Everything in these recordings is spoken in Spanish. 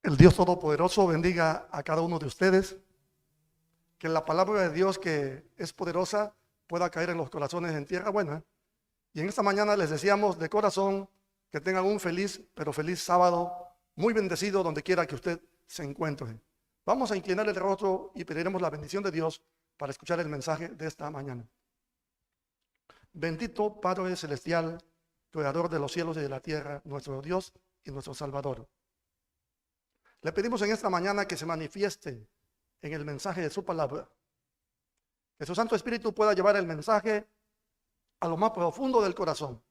El Dios Todopoderoso bendiga a cada uno de ustedes. Que la palabra de Dios, que es poderosa, pueda caer en los corazones en tierra buena. Y en esta mañana les deseamos de corazón que tengan un feliz, pero feliz sábado, muy bendecido donde quiera que usted se encuentre. Vamos a inclinar el rostro y pediremos la bendición de Dios para escuchar el mensaje de esta mañana. Bendito Padre Celestial, Creador de los cielos y de la tierra, nuestro Dios y nuestro Salvador. Le pedimos en esta mañana que se manifieste en el mensaje de su palabra. Que su Santo Espíritu pueda llevar el mensaje a lo más profundo del corazón.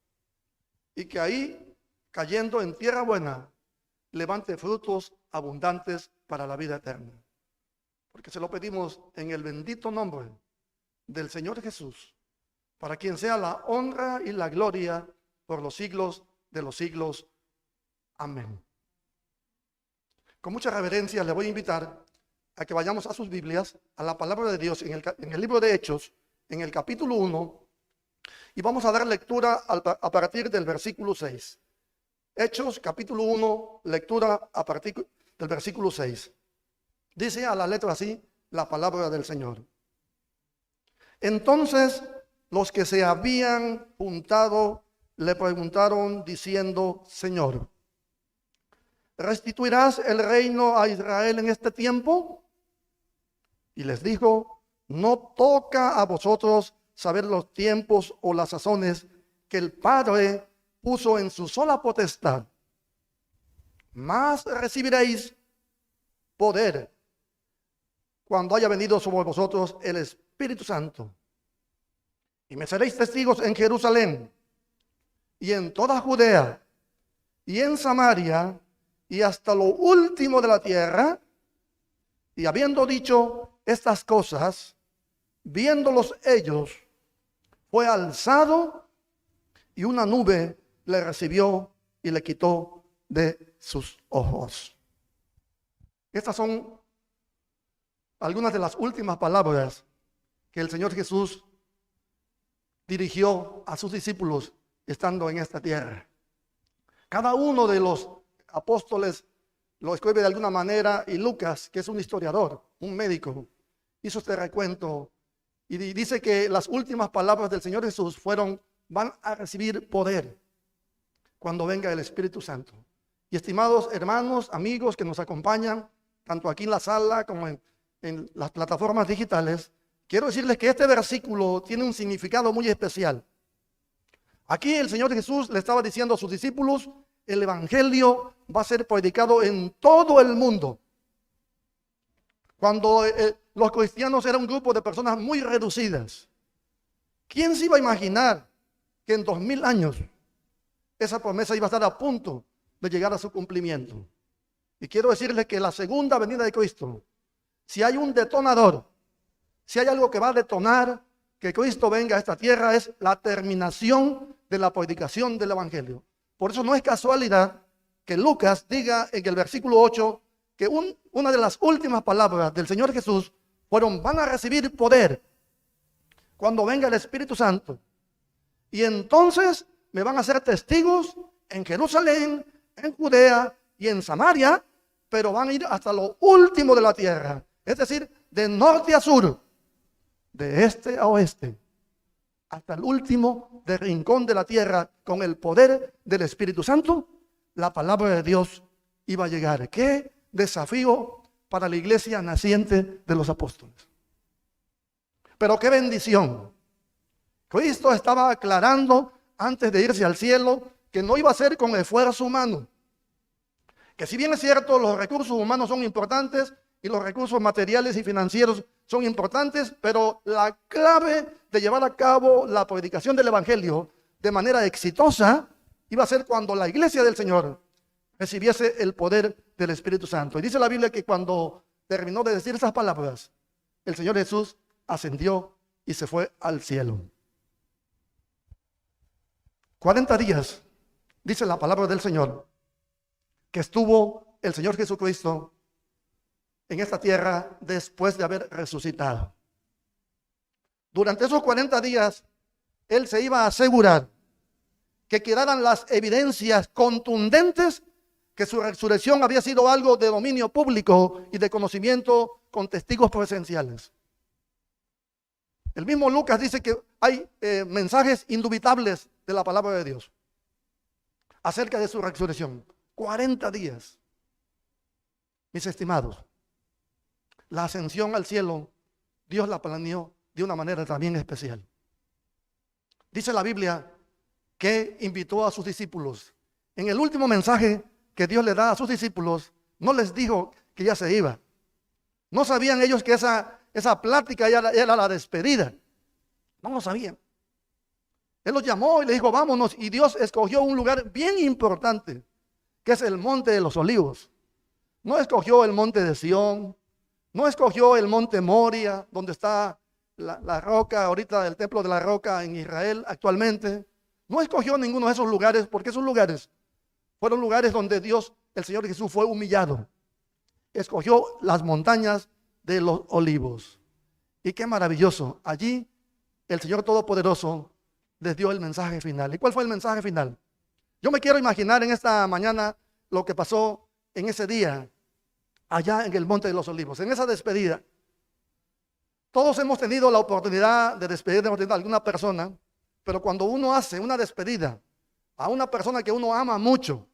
Y que ahí, cayendo en tierra buena, levante frutos abundantes para la vida eterna. Porque se lo pedimos en el bendito nombre del Señor Jesús, para quien sea la honra y la gloria por los siglos de los siglos. Amén. Con mucha reverencia le voy a invitar a que vayamos a sus Biblias, a la palabra de Dios en el libro de Hechos, en el capítulo 1, y vamos a dar lectura a partir del versículo 6. Hechos, capítulo 1, lectura a partir del versículo 6. Dice a la letra así la palabra del Señor. Entonces los que se habían juntado le preguntaron diciendo: Señor, ¿restituirás el reino a Israel en este tiempo? Y les dijo: no toca a vosotros saber los tiempos o las sazones que el Padre puso en su sola potestad. Mas recibiréis poder cuando haya venido sobre vosotros el Espíritu Santo. Y me seréis testigos en Jerusalén y en toda Judea y en Samaria y hasta lo último de la tierra. Y habiendo dicho estas cosas, viéndolos ellos, fue alzado y una nube le recibió y le quitó de sus ojos. Estas son algunas de las últimas palabras que el Señor Jesús dirigió a sus discípulos estando en esta tierra. Cada uno de los apóstoles lo escribe de alguna manera, y Lucas, que es un historiador, un médico, hizo este recuento y dice que las últimas palabras del Señor Jesús fueron: van a recibir poder cuando venga el Espíritu Santo. Y estimados hermanos, amigos que nos acompañan, tanto aquí en la sala como en las plataformas digitales, quiero decirles que este versículo tiene un significado muy especial. Aquí el Señor Jesús le estaba diciendo a sus discípulos: el evangelio va a ser predicado en todo el mundo. Cuando los cristianos eran un grupo de personas muy reducidas, ¿quién se iba a imaginar que en 2000 años esa promesa iba a estar a punto de llegar a su cumplimiento? Y quiero decirles que la segunda venida de Cristo, si hay un detonador, si hay algo que va a detonar que Cristo venga a esta tierra, es la terminación de la predicación del evangelio. Por eso no es casualidad que Lucas diga en el versículo 8 que una de las últimas palabras del Señor Jesús fueron: van a recibir poder cuando venga el Espíritu Santo. Y entonces me van a ser testigos en Jerusalén, en Judea y en Samaria, pero van a ir hasta lo último de la tierra. Es decir, de norte a sur, de este a oeste, hasta el último de rincón de la tierra, con el poder del Espíritu Santo, la palabra de Dios iba a llegar. ¡Qué desafío para la iglesia naciente de los apóstoles! Pero qué bendición. Cristo estaba aclarando antes de irse al cielo que no iba a ser con esfuerzo humano. Que si bien es cierto, los recursos humanos son importantes y los recursos materiales y financieros son importantes, pero la clave de llevar a cabo la predicación del evangelio de manera exitosa iba a ser cuando la iglesia del Señor recibiese el poder del Espíritu Santo. Y dice la Biblia que cuando terminó de decir esas palabras, el Señor Jesús ascendió y se fue al cielo. 40 días, dice la palabra del Señor, que estuvo el Señor Jesucristo en esta tierra después de haber resucitado. Durante esos 40 días, Él se iba a asegurar que quedaran las evidencias contundentes que su resurrección había sido algo de dominio público y de conocimiento con testigos presenciales. El mismo Lucas dice que hay mensajes indubitables de la palabra de Dios acerca de su resurrección. 40 días. Mis estimados, la ascensión al cielo, Dios la planeó de una manera también especial. Dice la Biblia que invitó a sus discípulos. En el último mensaje que Dios le da a sus discípulos, no les dijo que ya se iba. No sabían ellos que esa plática ya era la despedida. No lo sabían. Él los llamó y les dijo, vámonos. Y Dios escogió un lugar bien importante, que es el Monte de los Olivos. No escogió el monte de Sión, no escogió el monte Moria, donde está la roca, ahorita el templo de la roca en Israel actualmente. No escogió ninguno de esos lugares, porque esos lugares fueron lugares donde Dios, el Señor Jesús, fue humillado. Escogió las montañas de los Olivos. Y qué maravilloso. Allí el Señor Todopoderoso les dio el mensaje final. ¿Y cuál fue el mensaje final? Yo me quiero imaginar en esta mañana lo que pasó en ese día, allá en el Monte de los Olivos, en esa despedida. Todos hemos tenido la oportunidad de despedirnos de alguna persona, pero cuando uno hace una despedida a una persona que uno ama mucho,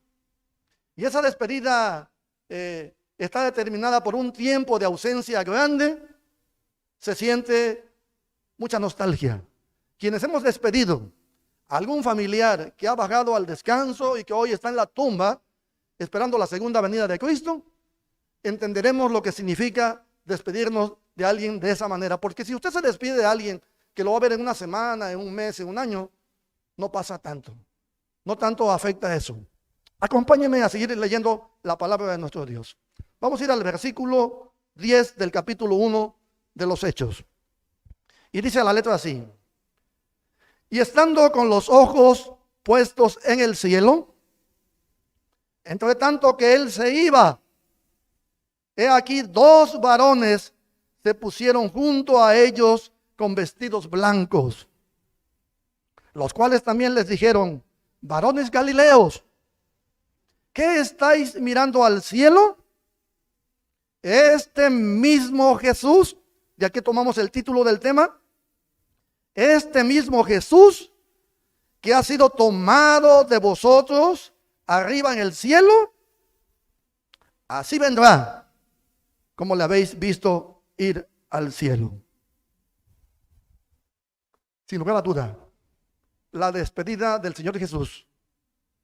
y esa despedida está determinada por un tiempo de ausencia grande, se siente mucha nostalgia. Quienes hemos despedido a algún familiar que ha bajado al descanso y que hoy está en la tumba, esperando la segunda venida de Cristo, entenderemos lo que significa despedirnos de alguien de esa manera. Porque si usted se despide de alguien que lo va a ver en una semana, en un mes, en un año, no pasa tanto. No tanto afecta eso. Acompáñenme a seguir leyendo la palabra de nuestro Dios. Vamos a ir al versículo 10 del capítulo 1 de los Hechos. Y dice la letra así: y estando con los ojos puestos en el cielo, entre tanto que él se iba, he aquí 2 varones se pusieron junto a ellos con vestidos blancos, los cuales también les dijeron: varones Galileos, ¿qué estáis mirando al cielo? Este mismo Jesús, de aquí tomamos el título del tema, este mismo Jesús que ha sido tomado de vosotros arriba en el cielo, así vendrá como le habéis visto ir al cielo. Sin lugar a duda, la despedida del Señor Jesús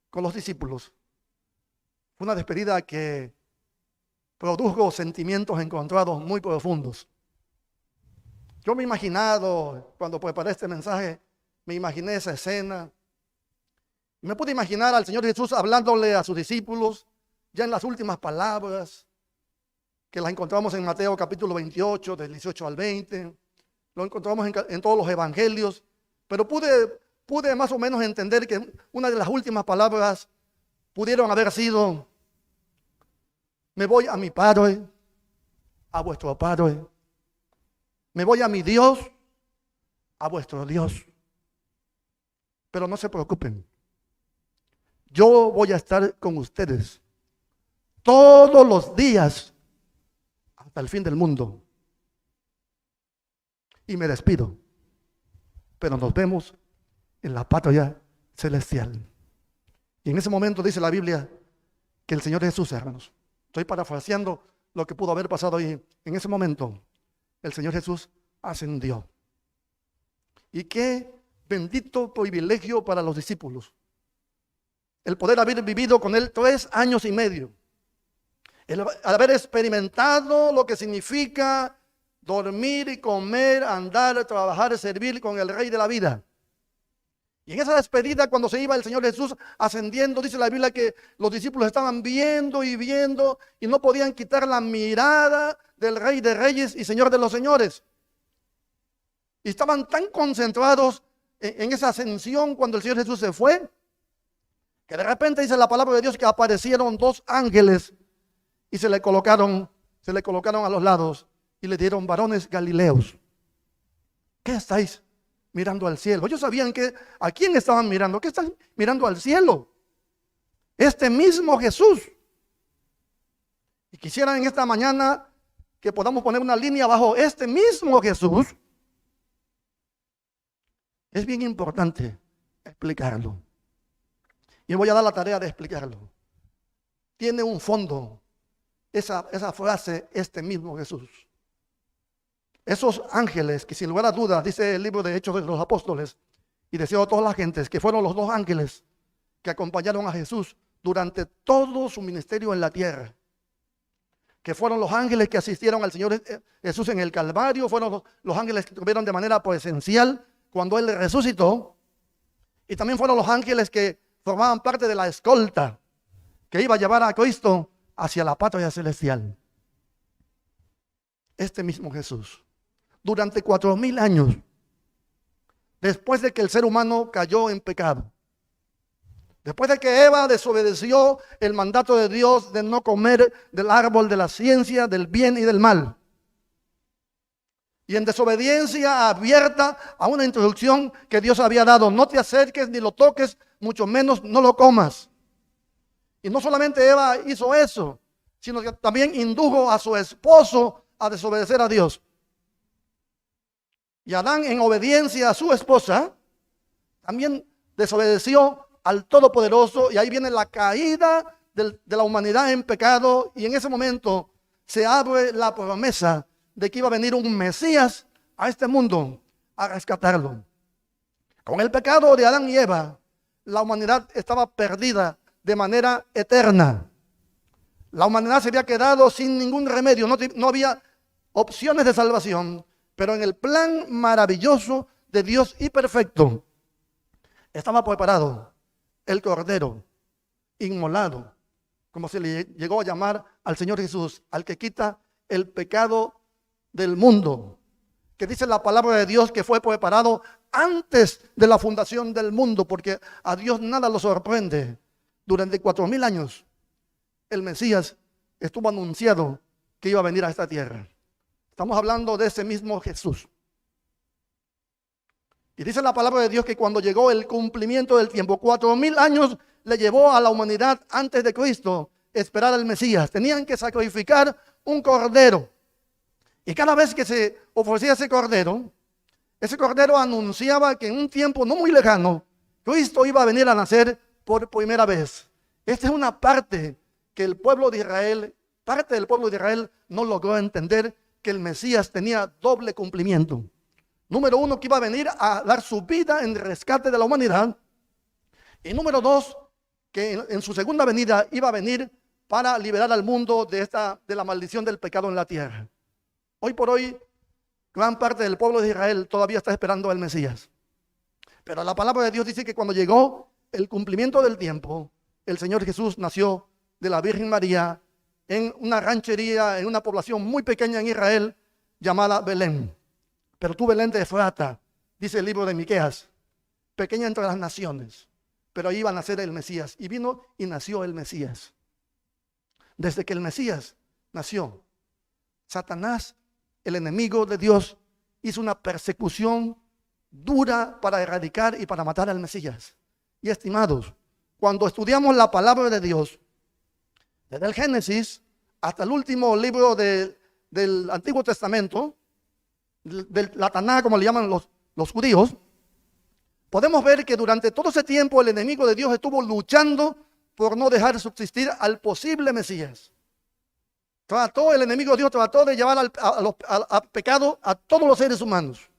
con los discípulos fue una despedida que produjo sentimientos encontrados muy profundos. Yo me he imaginado, cuando preparé este mensaje, me imaginé esa escena. Me pude imaginar al Señor Jesús hablándole a sus discípulos, ya en las últimas palabras, que las encontramos en Mateo capítulo 28, del 18 al 20. Lo encontramos en todos los evangelios. Pero pude más o menos entender que una de las últimas palabras pudieron haber sido: me voy a mi Padre, a vuestro Padre. Me voy a mi Dios, a vuestro Dios. Pero no se preocupen. Yo voy a estar con ustedes todos los días hasta el fin del mundo. Y me despido. Pero nos vemos en la patria celestial. Y en ese momento dice la Biblia que el Señor Jesús, hermanos, estoy parafraseando lo que pudo haber pasado ahí. En ese momento el Señor Jesús ascendió. Y qué bendito privilegio para los discípulos el poder haber vivido con Él 3 años y medio. El haber experimentado lo que significa dormir y comer, andar, trabajar, servir con el Rey de la vida. Y en esa despedida, cuando se iba el Señor Jesús ascendiendo, dice la Biblia que los discípulos estaban viendo y viendo y no podían quitar la mirada del Rey de Reyes y Señor de los Señores. Y estaban tan concentrados en esa ascensión cuando el Señor Jesús se fue, que de repente dice la palabra de Dios que aparecieron 2 ángeles y se le colocaron a los lados y le dieron: varones Galileos, ¿qué estáis mirando al cielo? Ellos sabían a quién estaban mirando. ¿Qué están mirando al cielo? Este mismo Jesús quisiera en esta mañana que podamos poner una línea bajo este mismo Jesús. Es bien importante explicarlo. Y voy a dar la tarea de explicarlo. Tiene un fondo esa frase, este mismo Jesús. Esos ángeles que sin lugar a dudas, dice el libro de Hechos de los Apóstoles, y deseo a todas las gentes, que fueron los 2 ángeles que acompañaron a Jesús durante todo su ministerio en la tierra. Que fueron los ángeles que asistieron al Señor Jesús en el Calvario, fueron los ángeles que tuvieron de manera esencial cuando Él resucitó. Y también fueron los ángeles que formaban parte de la escolta que iba a llevar a Cristo hacia la patria celestial. Este mismo Jesús, durante 4000 años, después de que el ser humano cayó en pecado, después de que Eva desobedeció el mandato de Dios de no comer del árbol de la ciencia, del bien y del mal, y en desobediencia abierta a una instrucción que Dios había dado: no te acerques ni lo toques, mucho menos no lo comas. Y no solamente Eva hizo eso, sino que también indujo a su esposo a desobedecer a Dios. Y Adán, en obediencia a su esposa, también desobedeció al Todopoderoso, y ahí viene la caída de la humanidad en pecado, y en ese momento se abre la promesa de que iba a venir un Mesías a este mundo a rescatarlo. Con el pecado de Adán y Eva, la humanidad estaba perdida de manera eterna. La humanidad se había quedado sin ningún remedio, no había opciones de salvación, pero en el plan maravilloso de Dios y perfecto estaba preparado el Cordero inmolado, como se le llegó a llamar al Señor Jesús, al que quita el pecado del mundo, que dice la palabra de Dios que fue preparado antes de la fundación del mundo, porque a Dios nada lo sorprende. Durante 4000 años el Mesías estuvo anunciado que iba a venir a esta tierra. Estamos hablando de ese mismo Jesús. Y dice la palabra de Dios que cuando llegó el cumplimiento del tiempo, 4000 años le llevó a la humanidad antes de Cristo esperar al Mesías. Tenían que sacrificar un cordero. Y cada vez que se ofrecía ese cordero anunciaba que en un tiempo no muy lejano, Cristo iba a venir a nacer por primera vez. Esta es una parte que el pueblo de Israel, parte del pueblo de Israel, no logró entender, que el Mesías tenía doble cumplimiento. Número 1, que iba a venir a dar su vida en rescate de la humanidad. Y número 2, que en su segunda venida iba a venir para liberar al mundo de la maldición del pecado en la tierra. Hoy por hoy, gran parte del pueblo de Israel todavía está esperando al Mesías. Pero la palabra de Dios dice que cuando llegó el cumplimiento del tiempo, el Señor Jesús nació de la Virgen María en una ranchería, en una población muy pequeña en Israel llamada Belén. Pero tú, Belén de Efrata, dice el libro de Miqueas, pequeña entre las naciones, pero ahí iba a nacer el Mesías. Y vino y nació el Mesías. Desde que el Mesías nació, Satanás, el enemigo de Dios, hizo una persecución dura para erradicar y para matar al Mesías. Y estimados, cuando estudiamos la palabra de Dios, desde el Génesis hasta el último libro del Antiguo Testamento, la Taná, como le llaman los judíos, podemos ver que durante todo ese tiempo el enemigo de Dios estuvo luchando por no dejar subsistir al posible Mesías. El enemigo de Dios trató de llevar al pecado a todos los seres humanos.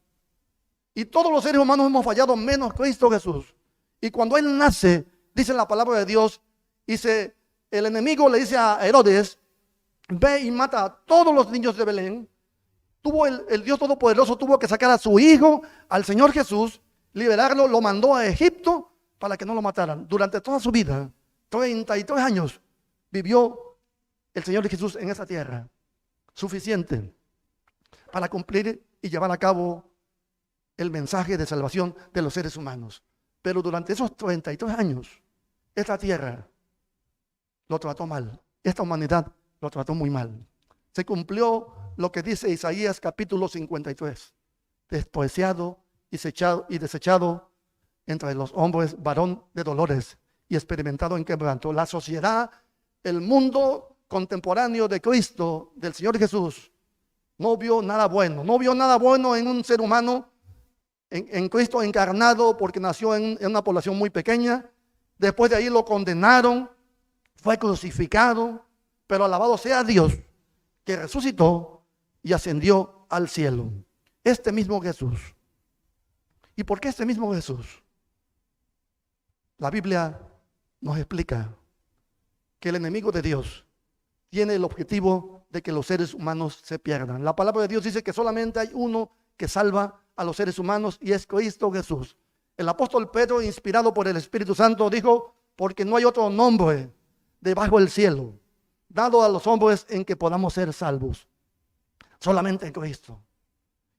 Y todos los seres humanos hemos fallado menos Cristo Jesús. Y cuando Él nace, dice la palabra de Dios, el enemigo le dice a Herodes: ve y mata a todos los niños de Belén. El Dios Todopoderoso tuvo que sacar a su hijo, al Señor Jesús, liberarlo, lo mandó a Egipto para que no lo mataran. Durante toda su vida, 33 años, vivió el Señor Jesús en esa tierra, suficiente para cumplir y llevar a cabo el mensaje de salvación de los seres humanos. Pero durante esos 33 años, esta tierra lo trató mal. Esta humanidad lo trató muy mal. Se cumplió lo que dice Isaías capítulo 53. Despreciado y desechado entre los hombres, varón de dolores y experimentado en quebranto. La sociedad, el mundo contemporáneo de Cristo, del Señor Jesús, no vio nada bueno. No vio nada bueno en un ser humano, en Cristo encarnado, porque nació en una población muy pequeña. Después de ahí lo condenaron, fue crucificado, pero alabado sea Dios, que resucitó y ascendió al cielo. Este mismo Jesús. ¿Y por qué este mismo Jesús? La Biblia nos explica que el enemigo de Dios tiene el objetivo de que los seres humanos se pierdan. La palabra de Dios dice que solamente hay uno que salva a los seres humanos y es Cristo Jesús. El apóstol Pedro, inspirado por el Espíritu Santo, dijo: porque no hay otro nombre debajo del cielo dado a los hombres en que podamos ser salvos, solamente en Cristo.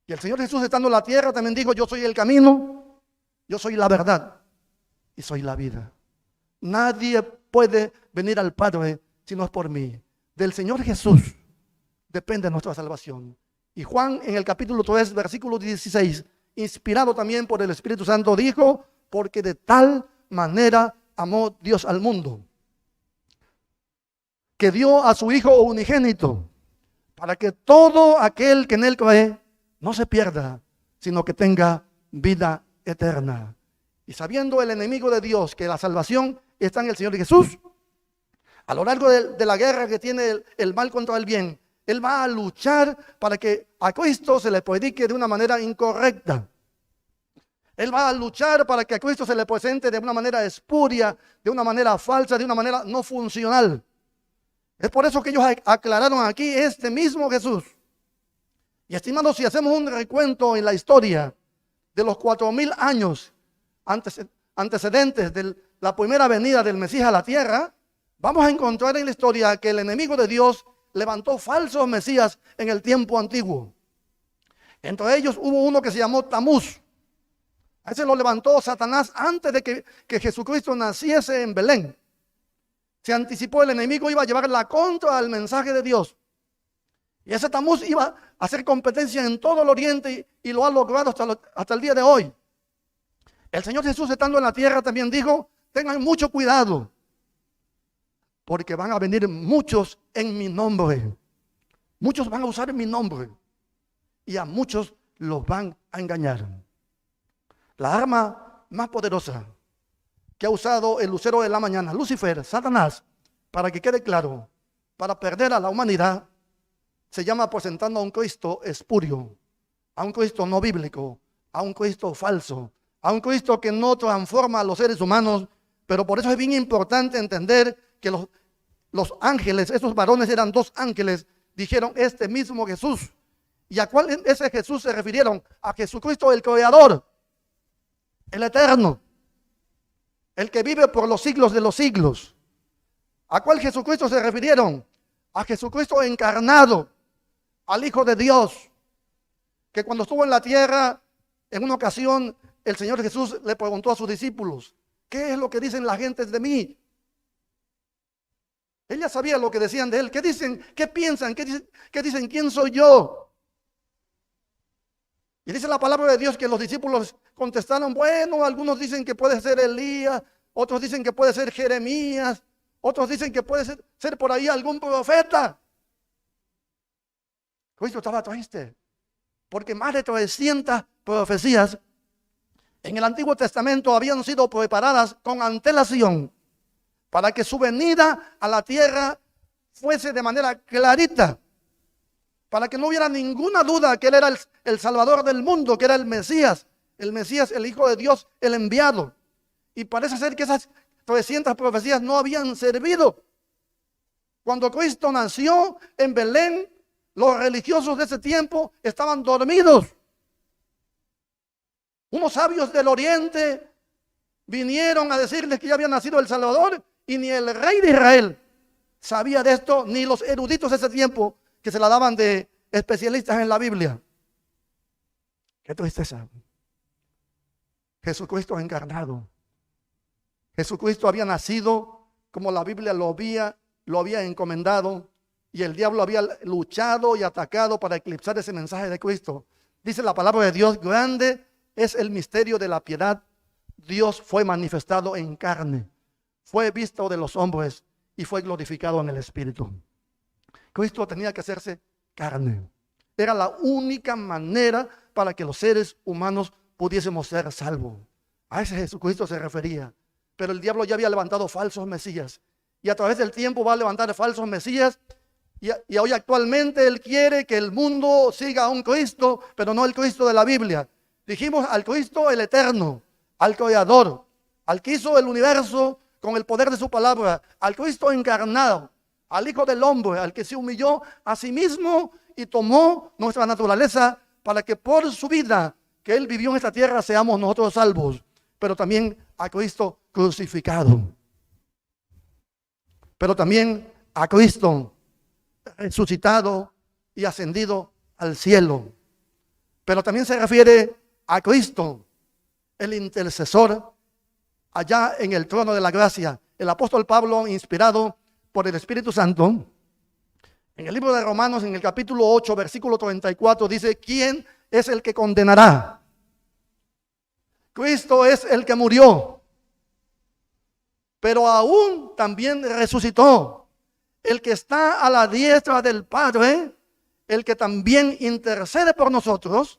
Y el Señor Jesús, estando en la tierra, también dijo: yo soy el camino, yo soy la verdad y soy la vida. Nadie puede venir al Padre si no es por mí. Del Señor Jesús depende nuestra salvación. Y Juan, en el capítulo 3, versículo 16, inspirado también por el Espíritu Santo, dijo: porque de tal manera amó Dios al mundo, que dio a su Hijo unigénito, para que todo aquel que en él cree no se pierda, sino que tenga vida eterna. Y sabiendo el enemigo de Dios que la salvación está en el Señor Jesús, a lo largo de la guerra que tiene el mal contra el bien, él va a luchar para que a Cristo se le predique de una manera incorrecta. Él va a luchar para que a Cristo se le presente de una manera espuria, de una manera falsa, de una manera no funcional. Es por eso que ellos aclararon aquí este mismo Jesús. Y estimados, si hacemos un recuento en la historia de los 4000 años antecedentes de la primera venida del Mesías a la tierra, vamos a encontrar en la historia que el enemigo de Dios levantó falsos mesías en el tiempo antiguo. Entre ellos hubo uno que se llamó Tamuz. A ese lo levantó Satanás antes de que Jesucristo naciese en Belén. Se anticipó, el enemigo iba a llevar la contra al mensaje de Dios. Y ese Tamuz iba a hacer competencia en todo el oriente y lo ha logrado hasta el día de hoy. El Señor Jesús, estando en la tierra, también dijo: tengan mucho cuidado, porque van a venir muchos en mi nombre. Muchos van a usar mi nombre y a muchos los van a engañar. La arma más poderosa que ha usado el lucero de la mañana, Lucifer, Satanás, para que quede claro, para perder a la humanidad, se llama presentando a un Cristo espurio, a un Cristo no bíblico, a un Cristo falso, a un Cristo que no transforma a los seres humanos. Pero por eso es bien importante entender que los ángeles, esos varones eran 2 ángeles, dijeron: este mismo Jesús. ¿Y a cuál ese Jesús se refirieron? A Jesucristo, el Creador, el Eterno, el que vive por los siglos de los siglos. ¿A cuál Jesucristo se refirieron? A Jesucristo encarnado, al Hijo de Dios, que cuando estuvo en la tierra, en una ocasión, el Señor Jesús le preguntó a sus discípulos: ¿qué es lo que dicen la gente de mí? Él ya sabía lo que decían de él. ¿Qué dicen? ¿Qué piensan? ¿Qué dicen? ¿Quién soy yo? Y dice la palabra de Dios que los discípulos contestaron: bueno, algunos dicen que puede ser Elías, otros dicen que puede ser Jeremías, otros dicen que puede ser por ahí algún profeta. Cristo estaba triste, porque más de 300 profecías en el Antiguo Testamento habían sido preparadas con antelación para que su venida a la tierra fuese de manera clarita, para que no hubiera ninguna duda que Él era el Salvador del mundo, que era el Mesías, el Hijo de Dios, el enviado. Y parece ser que esas 300 profecías no habían servido. Cuando Cristo nació en Belén, los religiosos de ese tiempo estaban dormidos. Unos sabios del oriente vinieron a decirles que ya había nacido el Salvador, y ni el rey de Israel sabía de esto, ni los eruditos de ese tiempo que se la daban de especialistas en la Biblia. Qué tristeza. Jesucristo encarnado. Jesucristo había nacido como la Biblia lo había encomendado, y el diablo había luchado y atacado para eclipsar ese mensaje de Cristo. Dice la palabra de Dios: grande es el misterio de la piedad. Dios fue manifestado en carne, fue visto de los hombres y fue glorificado en el Espíritu. Cristo tenía que hacerse carne. Era la única manera para que los seres humanos pudiésemos ser salvos. A ese Jesucristo se refería. Pero el diablo ya había levantado falsos mesías. Y a través del tiempo va a levantar falsos mesías. Y hoy actualmente él quiere que el mundo siga a un Cristo, pero no el Cristo de la Biblia. Dijimos al Cristo el eterno, al creador, al que hizo el universo con el poder de su palabra, al Cristo encarnado, al Hijo del Hombre, al que se humilló a sí mismo y tomó nuestra naturaleza para que por su vida que él vivió en esta tierra seamos nosotros salvos, pero también a Cristo crucificado, pero también a Cristo resucitado y ascendido al cielo. Pero también se refiere a Cristo, el intercesor, allá en el trono de la gracia. El apóstol Pablo, inspirado por el Espíritu Santo, en el libro de Romanos, en el capítulo 8, versículo 34, dice: ¿quién es el que condenará? Cristo es el que murió, pero aún también resucitó. El que está a la diestra del Padre, el que también intercede por nosotros.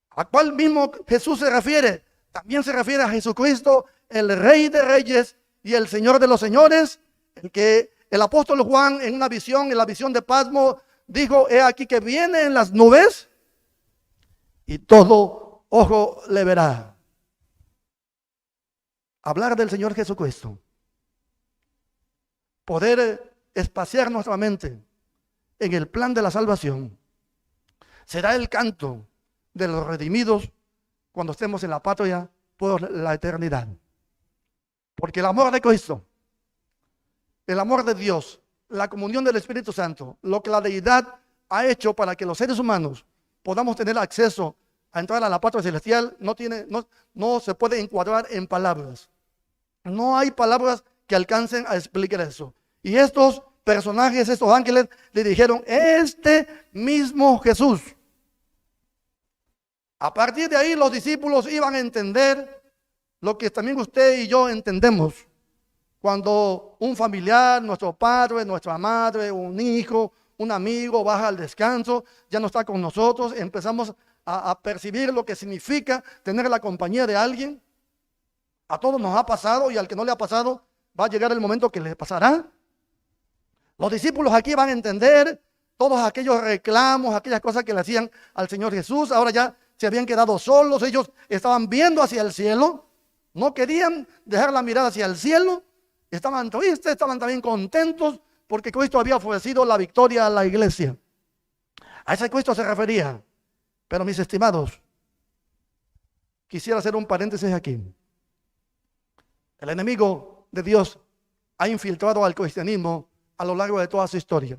¿A cuál mismo Jesús se refiere? También se refiere a Jesucristo, el Rey de Reyes y el Señor de los Señores, el que el apóstol Juan en una visión, en la visión de Patmos, dijo: he aquí que viene en las nubes y todo ojo le verá. Hablar del Señor Jesucristo, poder espaciar nuestra mente en el plan de la salvación, será el canto de los redimidos cuando estemos en la patria por la eternidad. Porque el amor de Cristo, el amor de Dios, la comunión del Espíritu Santo, lo que la deidad ha hecho para que los seres humanos podamos tener acceso a entrar a la patria celestial, no se puede encuadrar en palabras. No hay palabras que alcancen a explicar eso. Y estos personajes, estos ángeles, le dijeron: este mismo Jesús. A partir de ahí los discípulos iban a entender lo que también usted y yo entendemos. Cuando un familiar, nuestro padre, nuestra madre, un hijo, un amigo baja al descanso, ya no está con nosotros, empezamos a percibir lo que significa tener la compañía de alguien. A todos nos ha pasado, y al que no le ha pasado va a llegar el momento que le pasará. Los discípulos aquí van a entender todos aquellos reclamos, aquellas cosas que le hacían al Señor Jesús. Ahora ya se habían quedado solos, ellos estaban viendo hacia el cielo, no querían dejar la mirada hacia el cielo, estaban tristes, estaban también contentos porque Cristo había ofrecido la victoria a la iglesia. A ese Cristo se refería. Pero mis estimados, quisiera hacer un paréntesis aquí. El enemigo de Dios ha infiltrado al cristianismo a lo largo de toda su historia.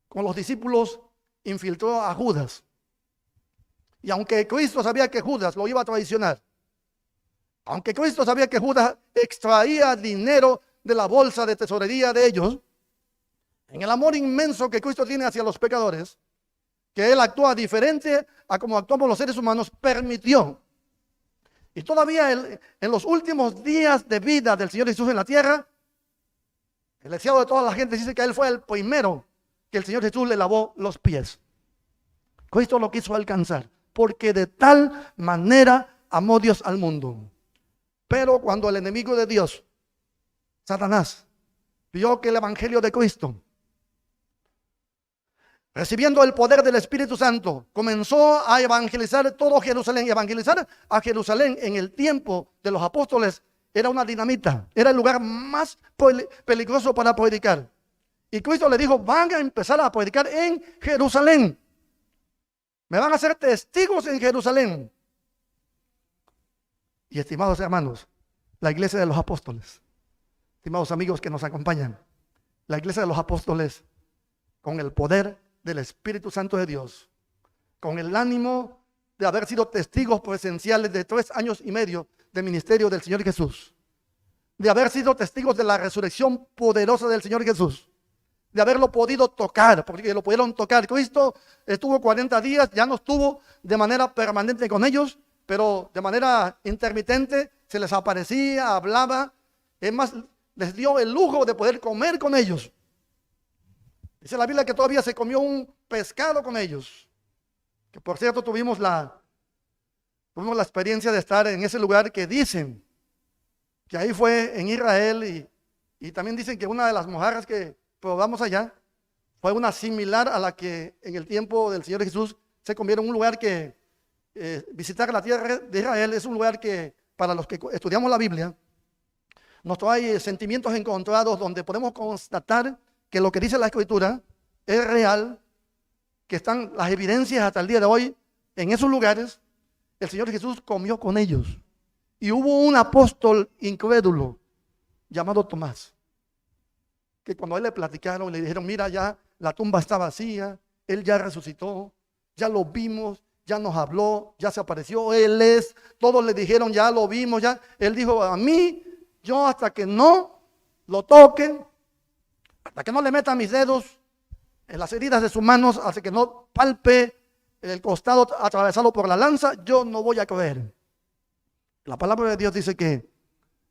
Con los discípulos infiltró a Judas. Y aunque Cristo sabía que Judas lo iba a traicionar, aunque Cristo sabía que Judas extraía dinero de la bolsa de tesorería de ellos, en el amor inmenso que Cristo tiene hacia los pecadores, que Él actúa diferente a como actuamos los seres humanos, permitió. Y todavía en los últimos días de vida del Señor Jesús en la tierra, el deseado de toda la gente dice que Él fue el primero que el Señor Jesús le lavó los pies. Cristo lo quiso alcanzar, porque de tal manera amó Dios al mundo. Pero cuando el enemigo de Dios, Satanás, vio que el evangelio de Cristo, recibiendo el poder del Espíritu Santo, comenzó a evangelizar todo Jerusalén. Evangelizar a Jerusalén en el tiempo de los apóstoles era una dinamita, era el lugar más peligroso para predicar. Y Cristo le dijo: van a empezar a predicar en Jerusalén. Me van a ser testigos en Jerusalén. Y estimados hermanos, la iglesia de los apóstoles, estimados amigos que nos acompañan, la iglesia de los apóstoles, con el poder del Espíritu Santo de Dios, con el ánimo de haber sido testigos presenciales de 3 años y medio de ministerio del Señor Jesús, de haber sido testigos de la resurrección poderosa del Señor Jesús, de haberlo podido tocar, porque lo pudieron tocar. Cristo estuvo 40 días, ya no estuvo de manera permanente con ellos, pero de manera intermitente se les aparecía, hablaba. Es más, les dio el lujo de poder comer con ellos. Dice la Biblia que todavía se comió un pescado con ellos. Que por cierto tuvimos la experiencia de estar en ese lugar que dicen que ahí fue en Israel y también dicen que una de las mojarras que probamos allá fue una similar a la que en el tiempo del Señor Jesús se comieron en un lugar que visitar la tierra de Israel es un lugar que para los que estudiamos la Biblia nos trae sentimientos encontrados donde podemos constatar que lo que dice la Escritura es real, que están las evidencias hasta el día de hoy en esos lugares. El Señor Jesús comió con ellos y hubo un apóstol incrédulo llamado Tomás, que cuando a él le platicaron, le dijeron, mira, ya la tumba está vacía, él ya resucitó, ya lo vimos, ya nos habló, ya se apareció, él es, todos le dijeron, ya lo vimos, ya. Él dijo, a mí, yo hasta que no lo toque, hasta que no le meta mis dedos en las heridas de sus manos, hasta que no palpe el costado atravesado por la lanza, yo no voy a creer. La palabra de Dios dice que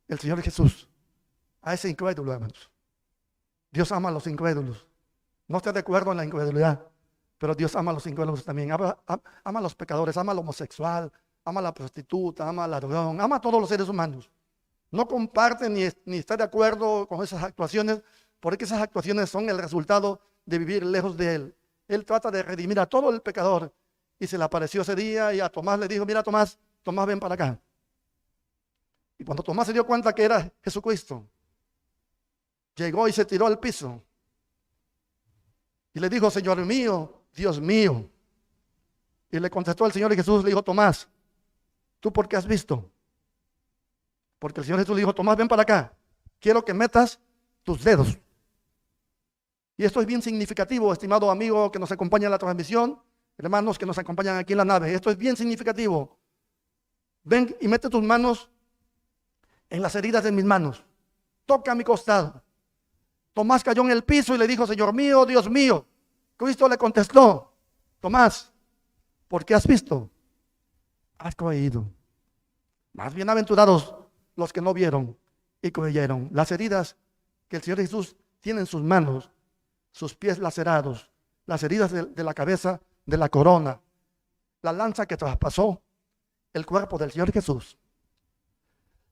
el Señor Jesús, a ese incrédulo, hermanos, Dios ama a los incrédulos. No estoy de acuerdo en la incredulidad, pero Dios ama a los incrédulos también. Ama a los pecadores, ama al homosexual, ama a la prostituta, ama al ladrón, ama a todos los seres humanos. No comparte ni está de acuerdo con esas actuaciones, porque esas actuaciones son el resultado de vivir lejos de Él. Él trata de redimir a todo el pecador y se le apareció ese día y a Tomás le dijo, mira Tomás, ven para acá. Y cuando Tomás se dio cuenta que era Jesucristo, llegó y se tiró al piso y le dijo, Señor mío, Dios mío. Y le contestó el Señor Jesús, le dijo, Tomás, ¿tú por qué has visto? Porque el Señor Jesús le dijo, Tomás, ven para acá, quiero que metas tus dedos. Y esto es bien significativo, estimado amigo que nos acompaña en la transmisión, hermanos que nos acompañan aquí en la nave. Esto es bien significativo. Ven y mete tus manos en las heridas de mis manos. Toca mi costado. Tomás cayó en el piso y le dijo, Señor mío, Dios mío. Cristo le contestó, Tomás, ¿por qué has visto? Has creído. Más bienaventurados los que no vieron y creyeron. Las heridas que el Señor Jesús tiene en sus manos, sus pies lacerados, las heridas de la cabeza, de la corona, la lanza que traspasó el cuerpo del Señor Jesús,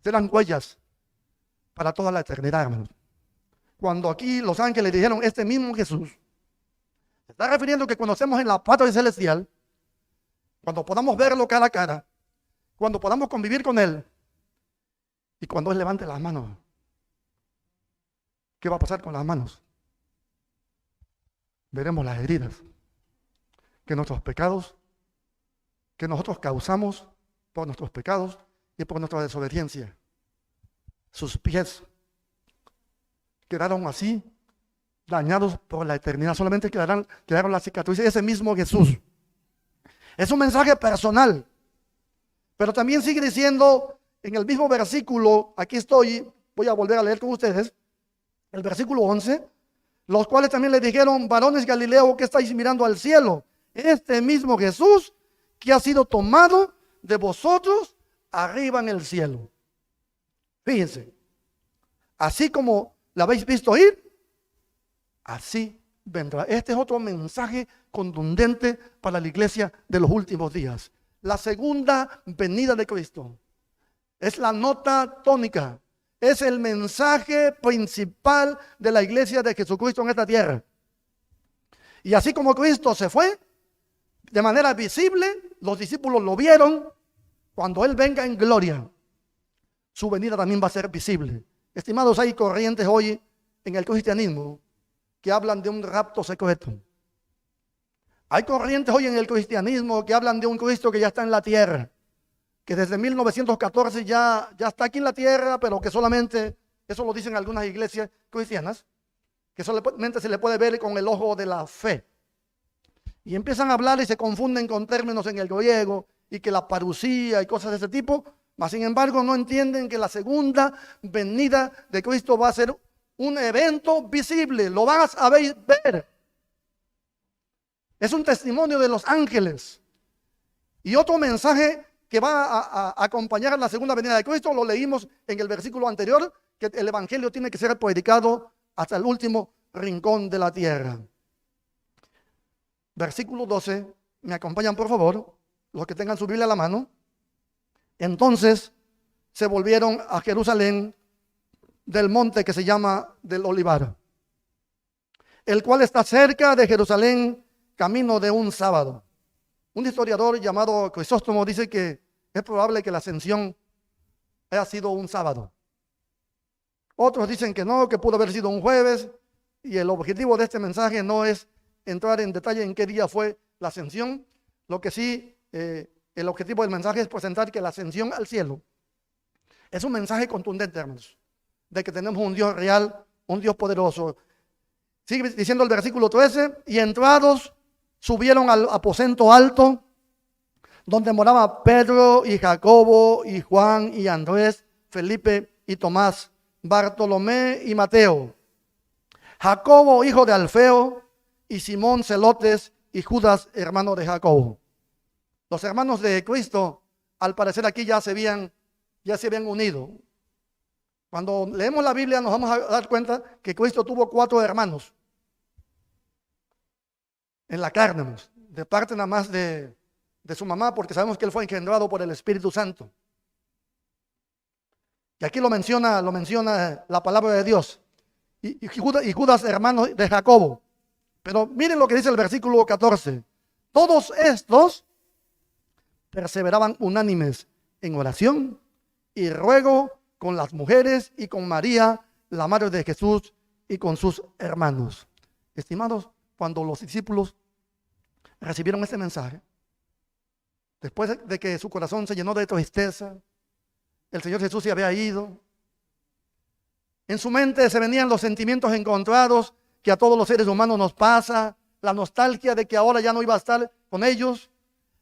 serán huellas para toda la eternidad, hermanos. Cuando aquí los ángeles dijeron, este mismo Jesús, se está refiriendo que cuando estemos en la patria celestial, cuando podamos verlo cara a cara, cuando podamos convivir con Él, y cuando Él levante las manos, ¿qué va a pasar con las manos? Veremos las heridas que nuestros pecados, que nosotros causamos por nuestros pecados y por nuestra desobediencia. Sus pies quedaron así, dañados por la eternidad. Solamente quedaron las cicatrices de ese mismo Jesús. Es un mensaje personal, pero también sigue diciendo en el mismo versículo, aquí estoy, voy a volver a leer con ustedes, el versículo 11, los cuales también le dijeron, varones Galileo, ¿qué estáis mirando al cielo? Este mismo Jesús que ha sido tomado de vosotros arriba en el cielo. Fíjense, así como la habéis visto ir, así vendrá. Este es otro mensaje contundente para la iglesia de los últimos días. La segunda venida de Cristo es la nota tónica. Es el mensaje principal de la iglesia de Jesucristo en esta tierra. Y así como Cristo se fue de manera visible, los discípulos lo vieron. Cuando Él venga en gloria, su venida también va a ser visible. Estimados, hay corrientes hoy en el cristianismo que hablan de un rapto secreto. Hay corrientes hoy en el cristianismo que hablan de un Cristo que ya está en la tierra, que desde 1914 ya está aquí en la tierra, pero que solamente, eso lo dicen algunas iglesias cristianas, que solamente se le puede ver con el ojo de la fe. Y empiezan a hablar y se confunden con términos en el griego y que la parucía y cosas de ese tipo, mas sin embargo no entienden que la segunda venida de Cristo va a ser un evento visible, lo vas a ver. Es un testimonio de los ángeles. Y otro mensaje que va a acompañar a la segunda venida de Cristo, lo leímos en el versículo anterior, que el evangelio tiene que ser predicado hasta el último rincón de la tierra. versículo 12, me acompañan por favor, los que tengan su Biblia a la mano. Entonces se volvieron a Jerusalén del monte que se llama del Olivar, el cual está cerca de Jerusalén, camino de un sábado. Un historiador llamado Crisóstomo dice que es probable que la ascensión haya sido un sábado. Otros dicen que no, que pudo haber sido un jueves, y el objetivo de este mensaje no es entrar en detalle en qué día fue la ascensión. Lo que sí, el objetivo del mensaje es presentar que la ascensión al cielo es un mensaje contundente, hermanos, de que tenemos un Dios real, un Dios poderoso. Sigue diciendo el versículo 13, y entrados subieron al aposento alto, donde moraba Pedro y Jacobo y Juan y Andrés, Felipe y Tomás, Bartolomé y Mateo, Jacobo hijo de Alfeo y Simón Celotes y Judas hermano de Jacobo. Los hermanos de Cristo, al parecer aquí ya se habían unido. Cuando leemos la Biblia nos vamos a dar cuenta que Cristo tuvo 4 hermanos en la carne, de parte nada más de su mamá, porque sabemos que él fue engendrado por el Espíritu Santo. Y aquí lo menciona la palabra de Dios. Y Judas, hermano de Jacobo. Pero miren lo que dice el versículo 14. Todos estos perseveraban unánimes en oración y ruego con las mujeres y con María, la madre de Jesús, y con sus hermanos. Estimados, cuando los discípulos recibieron este mensaje, después de que su corazón se llenó de tristeza, el Señor Jesús se había ido, en su mente se venían los sentimientos encontrados que a todos los seres humanos nos pasa, la nostalgia de que ahora ya no iba a estar con ellos.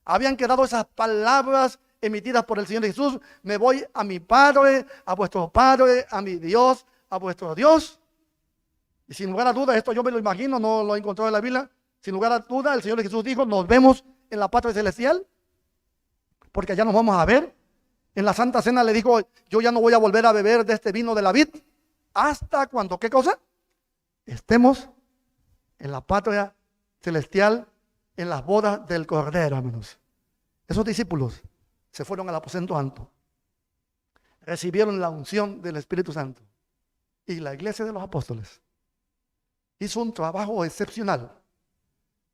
Habían quedado esas palabras emitidas por el Señor Jesús: me voy a mi Padre, a vuestro Padre, a mi Dios, a vuestro Dios. Y sin lugar a dudas, esto yo me lo imagino, no lo he encontrado en la Biblia. Sin lugar a dudas, el Señor Jesús dijo: nos vemos en la patria celestial, porque allá nos vamos a ver. En la Santa Cena le dijo: yo ya no voy a volver a beber de este vino de la vid hasta cuando, ¿qué cosa? Estemos en la patria celestial, en las bodas del Cordero, hermanos. Esos discípulos se fueron al aposento alto, recibieron la unción del Espíritu Santo, y la iglesia de los apóstoles hizo un trabajo excepcional,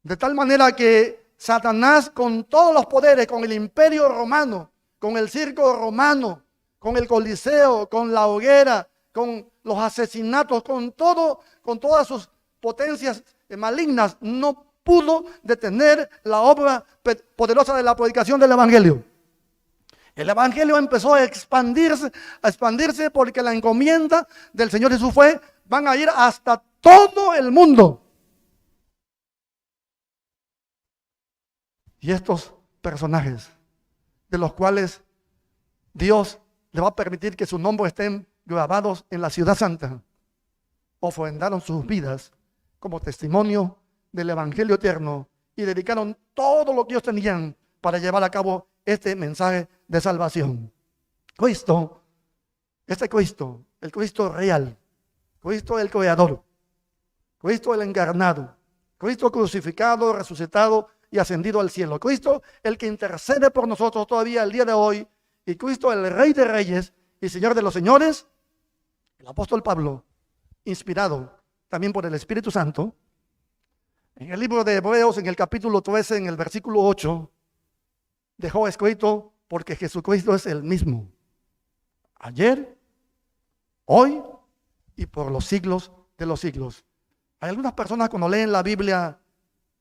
de tal manera que Satanás, con todos los poderes, con el imperio romano, con el circo romano, con el coliseo, con la hoguera, con los asesinatos, con todas sus potencias malignas, no pudo detener la obra poderosa de la predicación del evangelio. El evangelio empezó a expandirse porque la encomienda del Señor Jesús fue: van a ir hasta todo el mundo. Y estos personajes, de los cuales Dios le va a permitir que sus nombres estén grabados en la ciudad santa, ofrendaron sus vidas como testimonio del evangelio eterno y dedicaron todo lo que ellos tenían para llevar a cabo este mensaje de salvación. Cristo, el Cristo real, Cristo el creador, Cristo el encarnado, Cristo crucificado, resucitado y ascendido al cielo, Cristo el que intercede por nosotros todavía el día de hoy, y Cristo el Rey de Reyes y Señor de los Señores. El apóstol Pablo, inspirado también por el Espíritu Santo, en el libro de Hebreos, en el capítulo 13, en el versículo 8, dejó escrito: porque Jesucristo es el mismo, ayer, hoy y por los siglos de los siglos. Hay algunas personas, cuando leen la Biblia,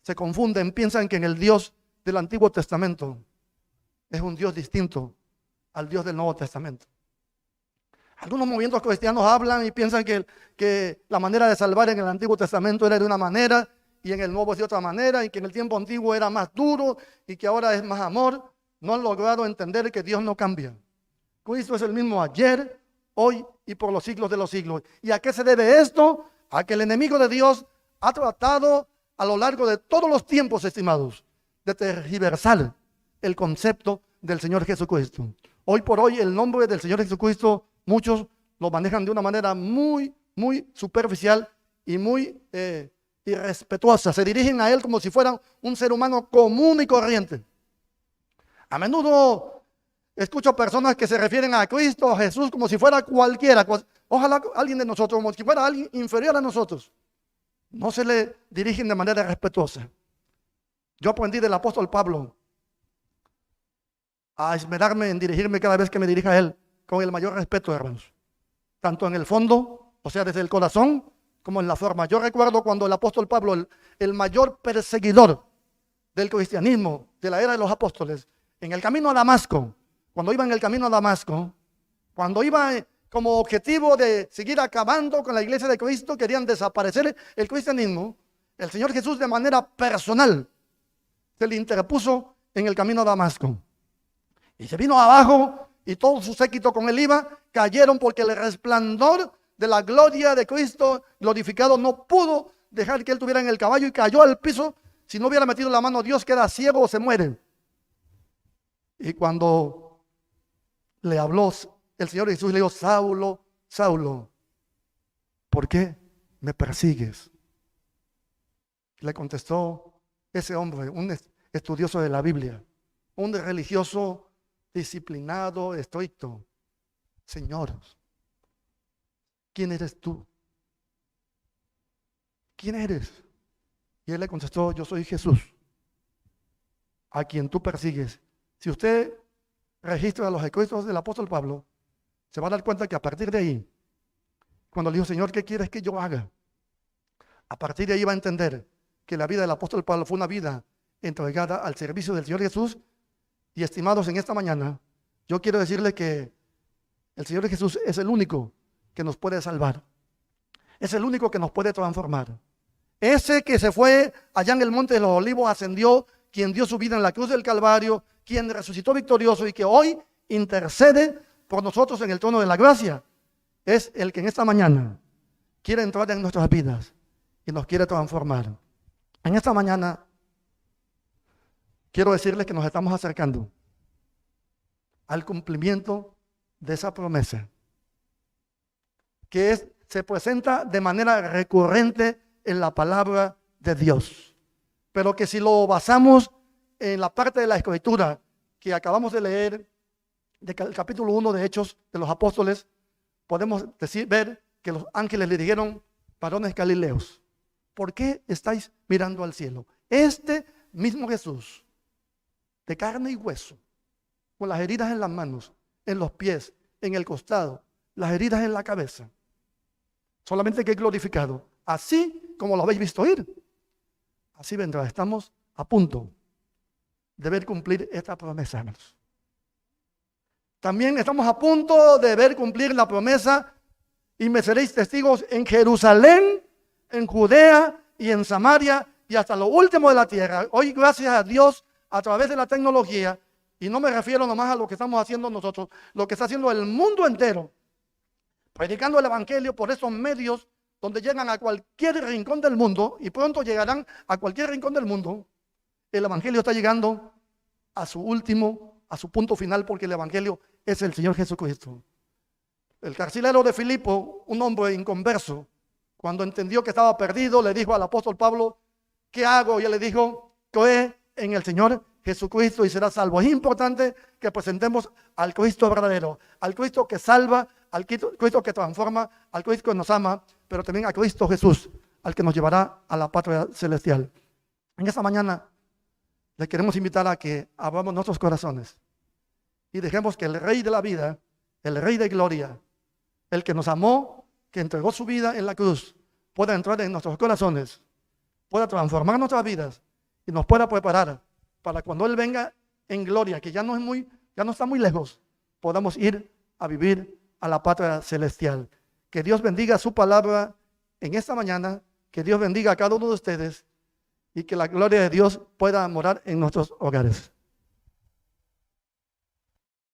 se confunden, piensan que en el Dios del Antiguo Testamento es un Dios distinto al Dios del Nuevo Testamento. Algunos movimientos cristianos hablan y piensan que la manera de salvar en el Antiguo Testamento era de una manera y en el Nuevo es de otra manera, y que en el tiempo antiguo era más duro y que ahora es más amor. No han logrado entender que Dios no cambia. Cristo es el mismo ayer, hoy y por los siglos de los siglos. ¿Y a qué se debe esto? A que el enemigo de Dios ha tratado a lo largo de todos los tiempos, estimados, de tergiversar el concepto del Señor Jesucristo. Hoy por hoy el nombre del Señor Jesucristo muchos lo manejan de una manera muy superficial y muy irrespetuosa. Se dirigen a Él como si fueran un ser humano común y corriente. A menudo escucho personas que se refieren a Cristo, a Jesús, como si fuera cualquiera. Ojalá alguien de nosotros, como si fuera alguien inferior a nosotros. No se le dirigen de manera respetuosa. Yo aprendí del apóstol Pablo a esmerarme en dirigirme cada vez que me dirija a Él con el mayor respeto, hermanos. Tanto en el fondo, o sea, desde el corazón, como en la forma. Yo recuerdo cuando el apóstol Pablo, el mayor perseguidor del cristianismo, de la era de los apóstoles, en el camino a Damasco, cuando iba en el camino a Damasco, cuando iba como objetivo de seguir acabando con la iglesia de Cristo, querían desaparecer el cristianismo, el Señor Jesús de manera personal se le interpuso en el camino a Damasco. Y se vino abajo y todo su séquito con él iba, cayeron porque el resplandor de la gloria de Cristo glorificado no pudo dejar que él tuviera en el caballo y cayó al piso. Si no hubiera metido la mano, Dios queda ciego o se muere. Y cuando le habló el Señor Jesús, le dijo: Saulo, Saulo, ¿por qué me persigues? Le contestó ese hombre, un estudioso de la Biblia, un religioso disciplinado, estricto: Señor, ¿quién eres tú? ¿Quién eres? Y él le contestó: yo soy Jesús, a quien tú persigues. Si usted registra los escritos del apóstol Pablo, se va a dar cuenta que a partir de ahí, cuando le dijo: Señor, ¿qué quieres que yo haga? A partir de ahí va a entender que la vida del apóstol Pablo fue una vida entregada al servicio del Señor Jesús. Y estimados, en esta mañana, yo quiero decirle que el Señor Jesús es el único que nos puede salvar. Es el único que nos puede transformar. Ese que se fue allá en el Monte de los Olivos, ascendió, quien dio su vida en la cruz del Calvario, quien resucitó victorioso y que hoy intercede por nosotros en el trono de la gracia, es el que en esta mañana quiere entrar en nuestras vidas y nos quiere transformar. En esta mañana quiero decirles que nos estamos acercando al cumplimiento de esa promesa, que se presenta de manera recurrente en la palabra de Dios, pero que si lo basamos en la parte de la Escritura que acabamos de leer, del capítulo 1 de Hechos de los Apóstoles, podemos ver que los ángeles le dijeron: varones galileos, ¿por qué estáis mirando al cielo? Este mismo Jesús, de carne y hueso, con las heridas en las manos, en los pies, en el costado, las heridas en la cabeza, solamente que glorificado, así como lo habéis visto ir, así vendrá. Estamos a punto de ver cumplir esta promesa, hermanos. También estamos a punto de ver cumplir la promesa: y me seréis testigos en Jerusalén, en Judea y en Samaria y hasta lo último de la tierra. Hoy, gracias a Dios, a través de la tecnología, y no me refiero nomás a lo que estamos haciendo nosotros, lo que está haciendo el mundo entero, predicando el evangelio por esos medios donde llegan a cualquier rincón del mundo, y pronto llegarán a cualquier rincón del mundo. El evangelio está llegando a su punto final, porque el evangelio es el Señor Jesucristo. El carcelero de Filipo, un hombre inconverso, cuando entendió que estaba perdido, le dijo al apóstol Pablo: ¿qué hago? Y él le dijo: cree en el Señor Jesucristo y serás salvo. Es importante que presentemos al Cristo verdadero, al Cristo que salva, al Cristo que transforma, al Cristo que nos ama, pero también a Cristo Jesús, al que nos llevará a la patria celestial. En esta mañana le queremos invitar a que abramos nuestros corazones y dejemos que el Rey de la vida, el Rey de gloria, el que nos amó, que entregó su vida en la cruz, pueda entrar en nuestros corazones, pueda transformar nuestras vidas y nos pueda preparar para cuando Él venga en gloria, que ya no está muy lejos, podamos ir a vivir a la patria celestial. Que Dios bendiga su palabra en esta mañana, que Dios bendiga a cada uno de ustedes y que la gloria de Dios pueda morar en nuestros hogares.